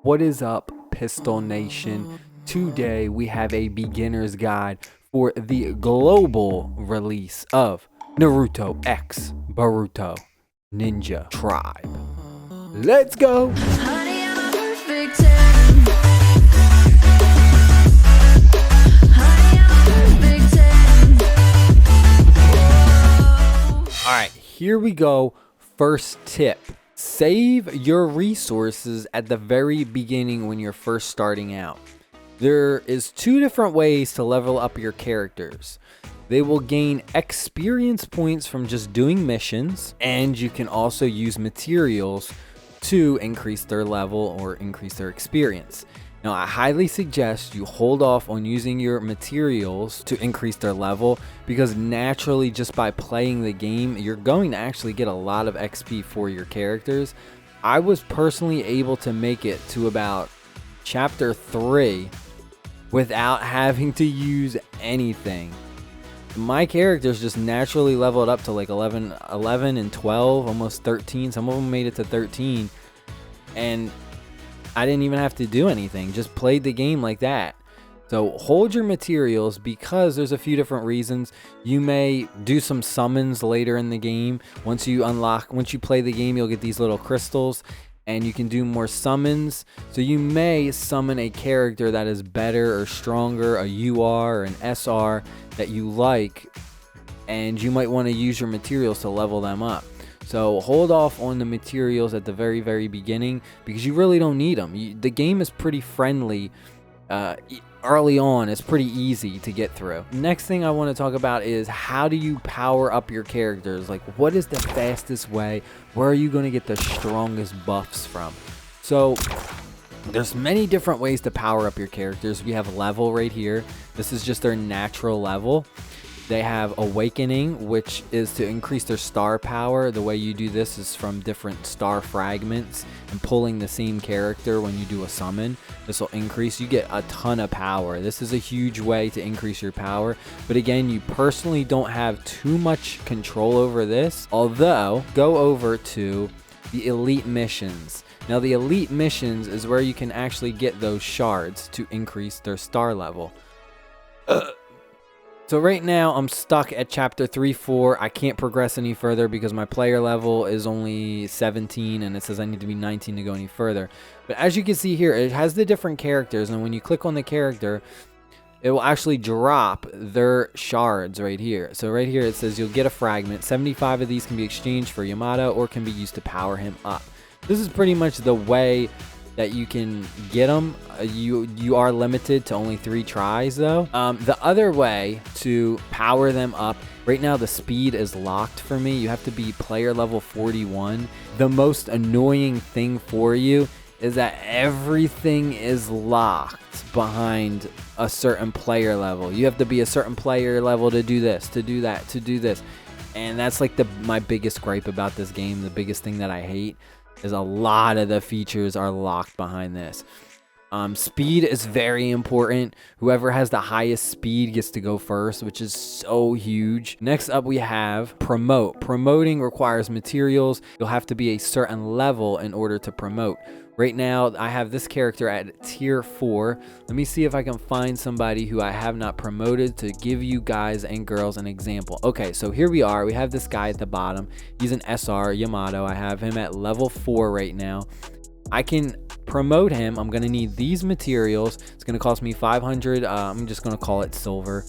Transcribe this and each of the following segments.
What is up, Pistol Nation? Today we have a beginner's guide for the global release of Naruto X Baruto Ninja Tribe. Let's go! Honey, I'm a perfect 10. Honey, I'm a perfect 10. Alright, here we go. First tip. Save your resources at the very beginning when you're first starting out. There is two different ways to level up your characters. They will gain experience points from just doing missions, and you can also use materials to increase their level or increase their experience. Now, I highly suggest you hold off on using your materials to increase their level, because naturally, just by playing the game, you're going to actually get a lot of XP for your characters. I was personally able to make it to about chapter 3 without having to use anything. My characters just naturally leveled up to like 11 and 12, almost 13. Some of them made it to 13, and I didn't even have to do anything, just played the game like that. So hold your materials, because there's a few different reasons. You may do some summons later in the game. Once you play the game, you'll get these little crystals and you can do more summons. So you may summon a character that is better or stronger, a UR or an SR that you like, and you might want to use your materials to level them up. So hold off on the materials at the very beginning, because you really don't need them. The game is pretty friendly early on. It's pretty easy to get through. Next thing I want to talk about is, how do you power up your characters? Like, what is the fastest way? Where are you going to get the strongest buffs from? So there's many different ways to power up your characters. We have level right here. This is just their natural level. They have awakening, which is to increase their star power. The way you do this is from different star fragments and pulling the same character when you do a summon. This will increase. You get a ton of power. This is a huge way to increase your power. But again, you personally don't have too much control over this. Although, go over to the elite missions. Now, the elite missions is where you can actually get those shards to increase their star level. So right now I'm stuck at chapter 3-4. I can't progress any further because my player level is only 17 and it says I need to be 19 to go any further. But as you can see here, it has the different characters, and when you click on the character, it will actually drop their shards right here. So right here it says you'll get a fragment. 75 of these can be exchanged for Yamato or can be used to power him up. This is pretty much the way that you can get them. You are limited to only 3 tries though. The other way to power them up, right now the speed is locked for me. You have to be player level 41. The most annoying thing for you is that everything is locked behind a certain player level. You have to be a certain player level to do this, to do that, to do this. And that's like my biggest gripe about this game. The biggest thing that I hate is a lot of the features are locked behind this. Speed is very important. Whoever has the highest speed gets to go first, which is so huge. Next up, we have promote. Promoting requires materials. You'll have to be a certain level in order to promote. Right now, I have this character at tier 4. Let me see if I can find somebody who I have not promoted to give you guys and girls an example. Okay, so here we are. We have this guy at the bottom. He's an SR, Yamato. I have him at level 4 right now. I can promote him. I'm going to need these materials. It's going to cost me 500. I'm just going to call it silver.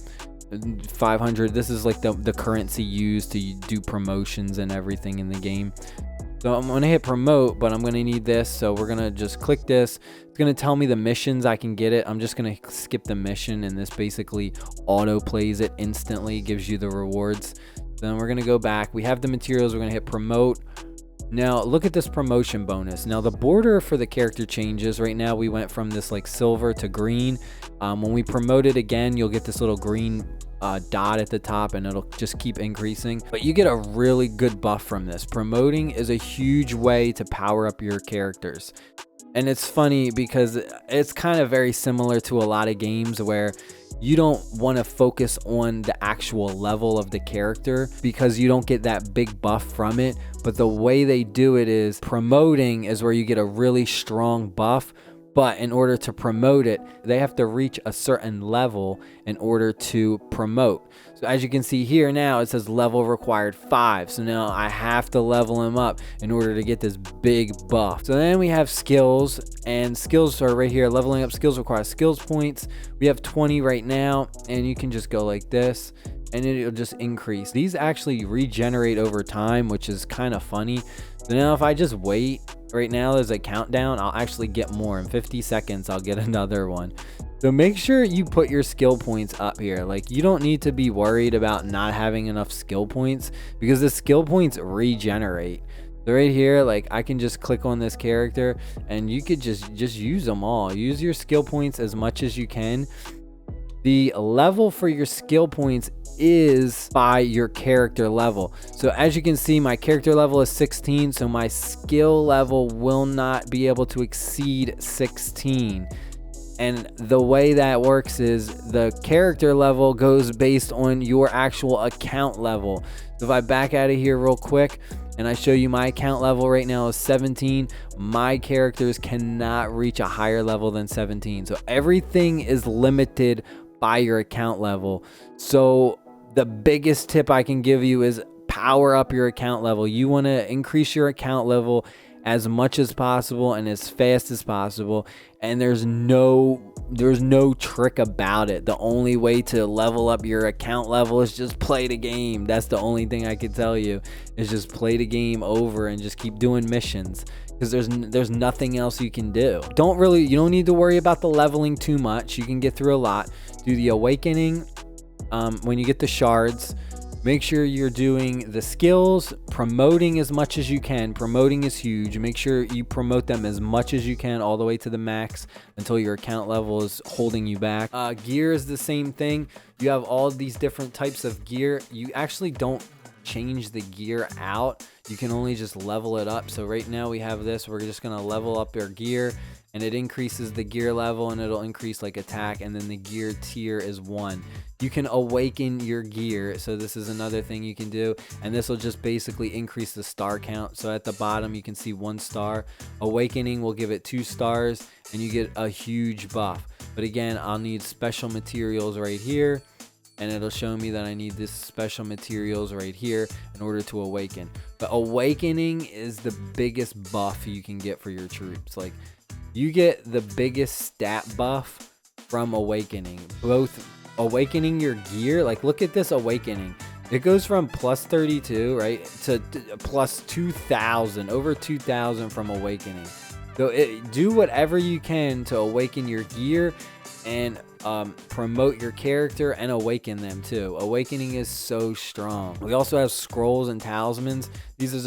500. This is like the currency used to do promotions and everything in the game. So I'm going to hit promote, but I'm going to need this. So we're going to just click this. It's going to tell me the missions I can get it. I'm just going to skip the mission, and this basically auto plays it instantly, gives you the rewards. Then we're going to go back. We have the materials. We're going to hit promote. Now look at this promotion bonus. Now the border for the character changes. Right now we went from this like silver to green. When we promote it again, you'll get this little green dot at the top, and it'll just keep increasing. But you get a really good buff from this. Promoting is a huge way to power up your characters. And it's funny because it's kind of very similar to a lot of games where you don't want to focus on the actual level of the character because you don't get that big buff from it. But the way they do it is promoting is where you get a really strong buff, But in order to promote it, they have to reach a certain level in order to promote. So as you can see here now, it says level required 5. So now I have to level him up in order to get this big buff. So then we have skills, and skills are right here. Leveling up skills requires skills points. We have 20 right now, and you can just go like this, and it'll just increase. These actually regenerate over time, which is kind of funny. So now if I just wait, right now there's a countdown, I'll actually get more. In 50 seconds, I'll get another one. So make sure you put your skill points up here. Like, you don't need to be worried about not having enough skill points, because the skill points regenerate. So right here, like, I can just click on this character and you could just use them all. Use your skill points as much as you can. The level for your skill points is by your character level. So as you can see, my character level is 16, so my skill level will not be able to exceed 16. And the way that works is the character level goes based on your actual account level. So if I back out of here real quick and I show you my account level right now is 17, my characters cannot reach a higher level than 17. So everything is limited by your account level. So the biggest tip I can give you is power up your account level. You want to increase your account level as much as possible and as fast as possible, and there's no trick about it. The only way to level up your account level is just play the game. That's the only thing I can tell you, is just play the game over and just keep doing missions, because there's nothing else you can do. You don't need to worry about the leveling too much. You can get through a lot. Do the awakening when you get the shards. Make sure you're doing the skills, promoting as much as you can. Promoting is huge. Make sure you promote them as much as you can, all the way to the max until your account level is holding you back. Gear is the same thing. You have all these different types of gear. You actually don't change the gear out. You can only just level it up. So right now we have this. We're just going to level up our gear, and it increases the gear level, and it'll increase like attack, and then the gear tier is 1. You can awaken your gear, so this is another thing you can do, and this will just basically increase the star count. So at the bottom you can see 1 star. Awakening will give it 2 stars, and you get a huge buff. But again, I'll need special materials right here, and it'll show me that I need this special materials right here in order to awaken. But awakening is the biggest buff you can get for your troops. Like, you get the biggest stat buff from awakening. Both awakening your gear, like, look at this awakening. It goes from plus 32, right, to plus 2,000, over 2,000 from awakening. So do whatever you can to awaken your gear and promote your character and awaken them too. Awakening is so strong. We also have scrolls and talismans. This is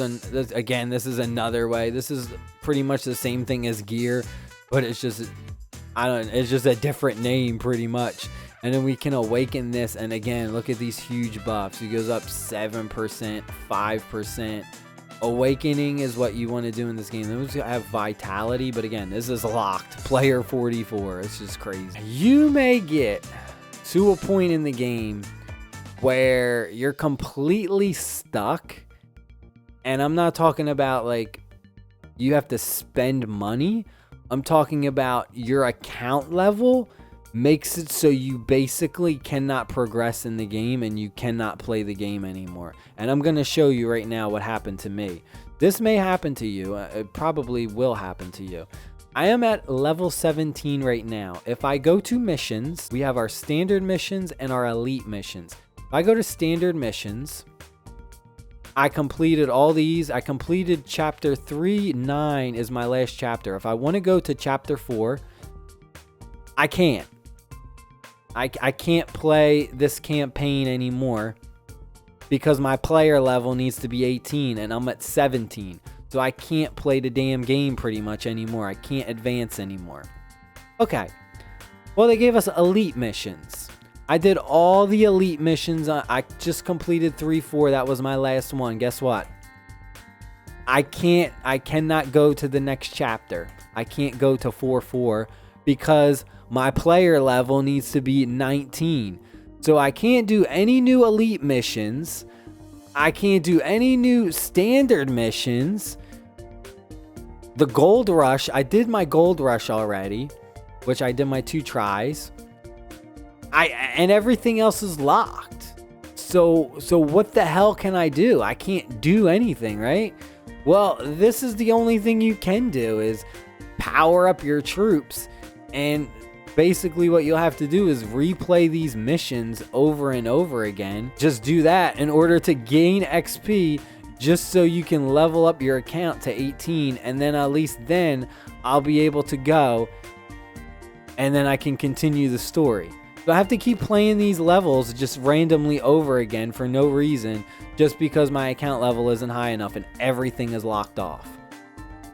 another way. This is pretty much the same thing as gear, but it's just a different name pretty much. And then we can awaken this, and again, look at these huge buffs. It goes up 7%, 5%. Awakening is what you want to do in this game. Then we have vitality, but again, this is locked. Player 44. It's just crazy. You may get to a point in the game where you're completely stuck, and I'm not talking about like you have to spend money. I'm talking about your account level makes it so you basically cannot progress in the game and you cannot play the game anymore. And I'm going to show you right now what happened to me. This may happen to you. It probably will happen to you. I am at level 17 right now. If I go to missions, we have our standard missions and our elite missions. If I go to standard missions, I completed all these. I completed chapter 3, 9 is my last chapter. If I want to go to chapter 4, I can't. I can't play this campaign anymore because my player level needs to be 18 and I'm at 17. So I can't play the damn game pretty much anymore. I can't advance anymore. Okay. Well, they gave us elite missions. I did all the elite missions. I just completed 3-4. That was my last one. Guess what? I cannot go to the next chapter. I can't go to 4-4 because my player level needs to be 19. So I can't do any new elite missions. I can't do any new standard missions. The gold rush, I did my gold rush already, which I did my 2 tries. And everything else is locked. So what the hell can I do? I can't do anything, right? Well, this is the only thing you can do is power up your troops, and basically what you'll have to do is replay these missions over and over again. Just do that in order to gain XP, just so you can level up your account to 18, and then at least then I'll be able to go and then I can continue the story. So I have to keep playing these levels just randomly over again for no reason, just because my account level isn't high enough and everything is locked off.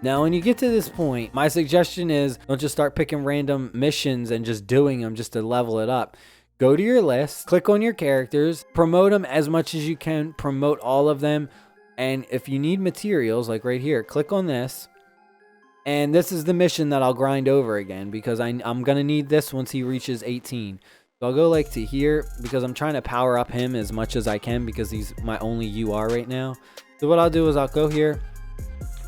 Now, when you get to this point, my suggestion is don't just start picking random missions and just doing them just to level it up. Go to your list, click on your characters, promote them as much as you can, promote all of them. And if you need materials, like right here, click on this. And this is the mission that I'll grind over again, because I'm going to need this once he reaches 18. So I'll go like to here, because I'm trying to power up him as much as I can, because he's my only UR right now. So what I'll do is I'll go here.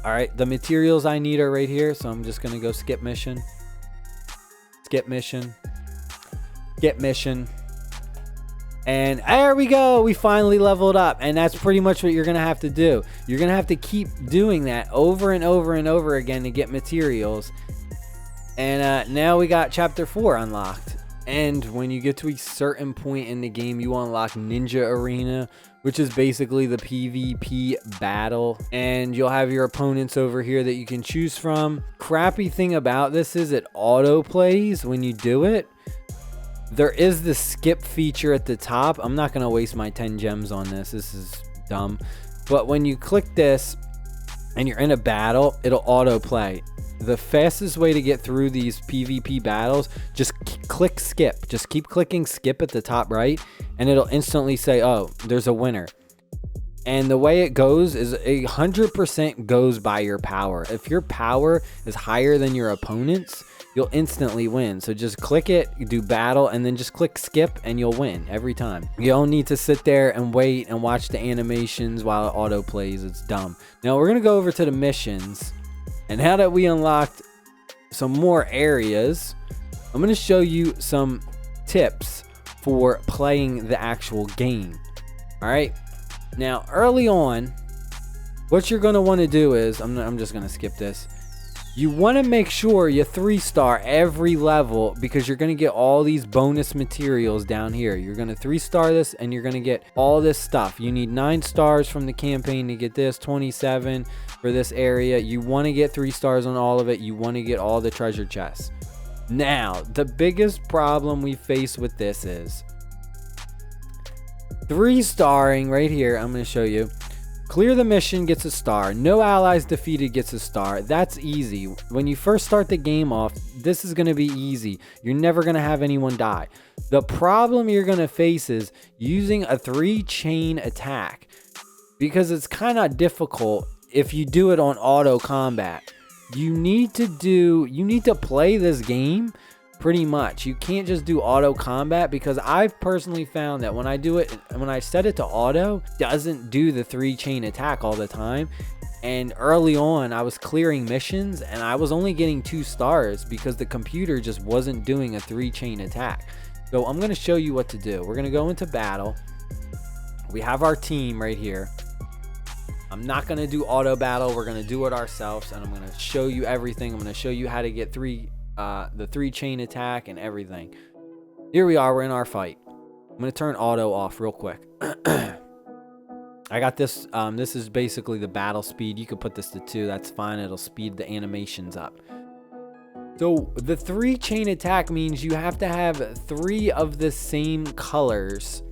All right, the materials I need are right here. So I'm just going to go skip mission. Skip mission. Skip mission. And there we go. We finally leveled up. And that's pretty much what you're going to have to do. You're going to have to keep doing that over and over and over again to get materials. And now we got chapter 4 unlocked. And when you get to a certain point in the game, you unlock Ninja Arena, which is basically the PvP battle. And you'll have your opponents over here that you can choose from. Crappy thing about this is it auto plays when you do it. There is the skip feature at the top. I'm not going to waste my 10 gems on this. This is dumb. But when you click this and you're in a battle, it'll auto play. The fastest way to get through these PvP battles, just click skip. Just keep clicking skip at the top right, and it'll instantly say, oh, there's a winner. And the way it goes is 100% goes by your power. If your power is higher than your opponent's, you'll instantly win. So just click it, do battle, and then just click skip, and you'll win every time. You don't need to sit there and wait and watch the animations while it auto plays. It's dumb. Now we're going to go over to the missions. And now that we unlocked some more areas, I'm going to show you some tips for playing the actual game. All right. Now, early on, what you're going to want to do is, I'm just going to skip this. You want to make sure you 3-star every level, because you're going to get all these bonus materials down here. You're going to 3-star this, and you're going to get all this stuff. You need 9 stars from the campaign to get this, 27 for this area. You want to get 3 stars on all of it. You want to get all the treasure chests. Now, the biggest problem we face with this is 3-starring right here. I'm going to show you. Clear the mission gets a star. No allies defeated gets a star. That's easy. When you first start the game off, this is going to be easy. You're never going to have anyone die. The problem you're going to face is using a 3-chain attack, because it's kind of difficult if you do it on auto combat. You need to play this game pretty much. You can't just do auto combat, because I've personally found that when I do it, when I set it to auto, it doesn't do the 3-chain attack all the time. And early on, I was clearing missions and I was only getting 2 stars because the computer just wasn't doing a 3-chain attack. So I'm going to show you what to do. We're going to go into battle. We have our team right here. I'm not going to do auto battle. We're going to do it ourselves, and I'm going to show you everything. I'm going to show you how to get the 3-chain attack and everything. Here we are. We're in our fight. I'm going to turn auto off real quick. I got this. This is basically the battle speed. You could put this to 2. That's fine. It'll speed the animations up. So the 3-chain attack means you have to have 3 of the same colors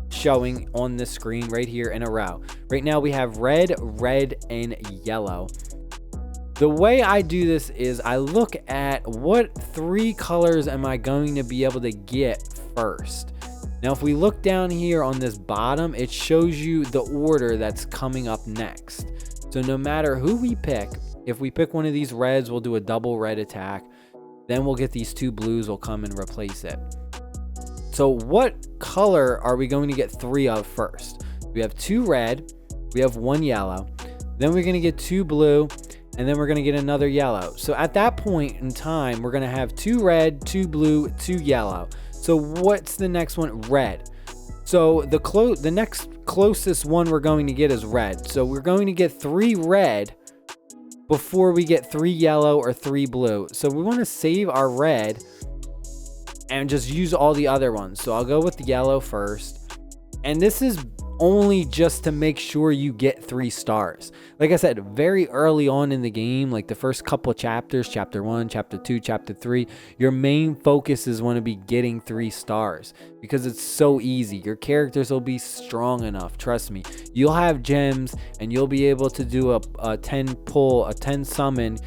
showing on the screen right here in a row. Right now we have red, red, and yellow. The way I do this is I look at what 3 colors am I going to be able to get first. Now, if we look down here on this bottom, it shows you the order that's coming up next. So no matter who we pick, if we pick one of these reds, we'll do a double red attack. Then we'll get these 2 blues will come and replace it. So what color are we going to get 3 of first? We have 2 red, we have 1 yellow, then we're going to get 2 blue, and then we're going to get another yellow. So at that point in time, we're going to have 2 red, 2 blue, 2 yellow. So what's the next one? Red. So the next closest one we're going to get is red. So we're going to get 3 red before we get 3 yellow or 3 blue. So we want to save our red and just use all the other ones. So I'll go with the yellow first. And this is only just to make sure you get 3 stars. Like I said, very early on in the game, like the first couple chapters, chapter 1, chapter 2, chapter 3, your main focus is want to be getting 3 stars because it's so easy. Your characters will be strong enough. Trust me. You'll have gems and you'll be able to do a 10 pull, a 10 summon,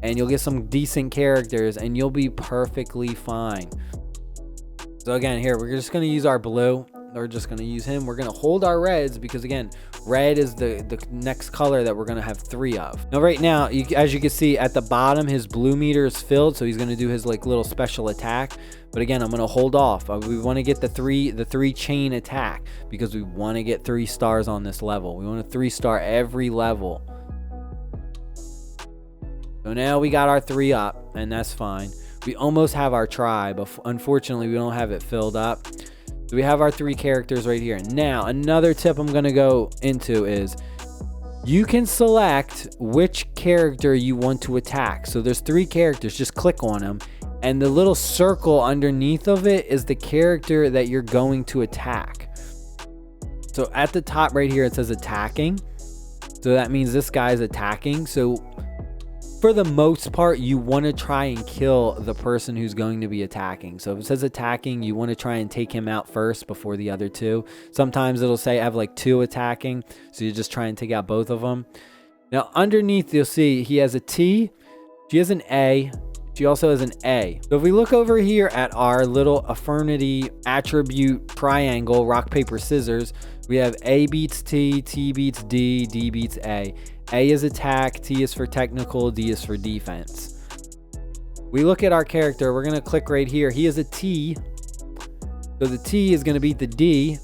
and you'll get some decent characters and you'll be perfectly fine. So again, here, we're just going to use our blue. We're just going to use him. We're going to hold our reds because, again, red is the next color that we're going to have 3 of. Now, right now, as you can see at the bottom, his blue meter is filled. So he's going to do his like little special attack. But again, I'm going to hold off. We want to get the three chain attack because we want to get 3 stars on this level. We want a 3-star every level. So now we got our 3 up, and that's fine. We almost have our tribe, but unfortunately, we don't have it filled up. So we have our 3 characters right here. Now, another tip I'm going to go into is you can select which character you want to attack. So there's 3 characters. Just click on them. And the little circle underneath of it is the character that you're going to attack. So at the top right here, it says attacking. So that means this guy's attacking. So for the most part, you want to try and kill the person who's going to be attacking. So if it says attacking, you want to try and take him out first before the other 2. Sometimes it'll say I have like 2 attacking. So you just try and take out both of them. Now underneath, you'll see he has a T. She has an A. She also has an A. So if we look over here at our little affinity attribute triangle, rock, paper, scissors, we have A beats T, T beats D, D beats A. A is attack, T is for technical, D is for defense. We look at our character, we're going to click right here. He is a T. So the T is going to beat the D.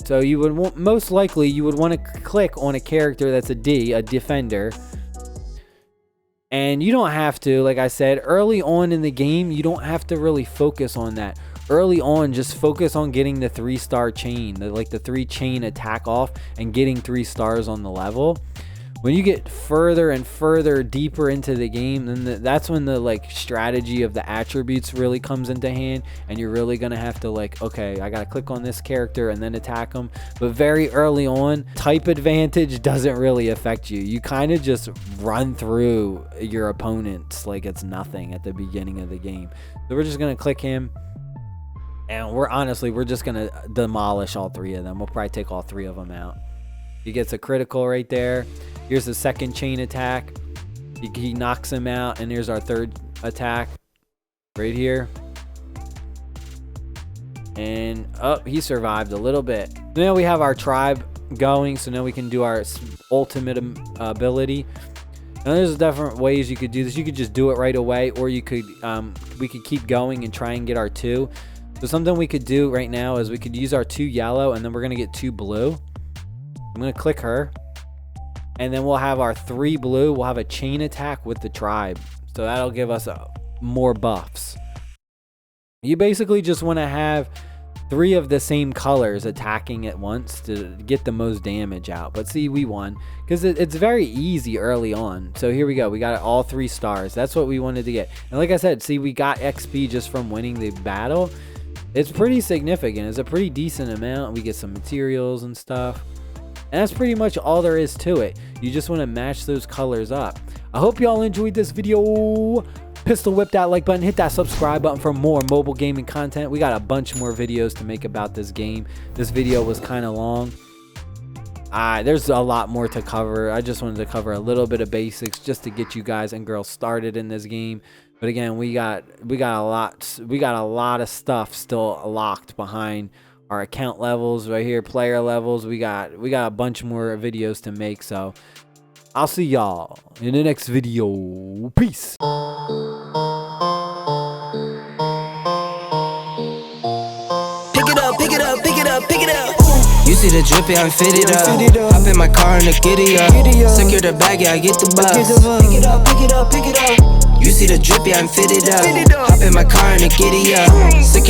So you would want, most likely you would want to click on a character that's a D, a defender. And you don't have to, like I said, early on in the game, you don't have to really focus on that. Early on, just focus on getting the 3-star chain, like the 3 chain attack off and getting 3 stars on the level. When you get further and further deeper into the game, then that's when the like strategy of the attributes really comes into hand, and you're really gonna have to like, okay, I gotta click on this character and then attack them. But very early on, type advantage doesn't really affect you. You kind of just run through your opponents like it's nothing at the beginning of the game. So we're just gonna click him, and we're just gonna demolish all 3 of them. We'll probably take all 3 of them out. He gets a critical right there. Here's the second chain attack. He knocks him out, and here's our 3rd attack right here. And he survived a little bit. Now we have our tribe going, so now we can do our ultimate ability. Now there's different ways you could do this. You could just do it right away, or you could we could keep going and try and get our 2. So something we could do right now is we could use our 2 yellow, and then we're gonna get 2 blue. I'm gonna click her, and then we'll have our 3 blue. We'll have a chain attack with the tribe, so that'll give us more buffs. You basically just want to have 3 of the same colors attacking at once to get the most damage out. But see, we won because it's very easy early on. So here we go. We got all 3 stars. That's what we wanted to get. And like I said, see, we got XP just from winning the battle. It's pretty significant. It's a pretty decent amount. We get some materials and stuff. And that's pretty much all there is to it. You just want to match those colors up. I hope y'all enjoyed this video. Pistol whip that like button, hit that subscribe button for more mobile gaming content. We got a bunch more videos to make about this game. This video was kind of long. There's a lot more to cover. I just wanted to cover a little bit of basics just to get you guys and girls started in this game. But again, we got a lot of stuff still locked behind our account levels right here, player levels. We got a bunch more videos to make, so I'll see y'all in the next video. Peace. Pick it up, pick it up, pick it up, pick it up. Ooh. You see the drip, yeah, I'm fitted up. Hop in my car and the giddy up. Secure the bag, yeah, I get the bus. Pick it up, pick it up, pick it up. You see the drip, yeah, I'm fitted up. Hop in my car and the giddy up. Secure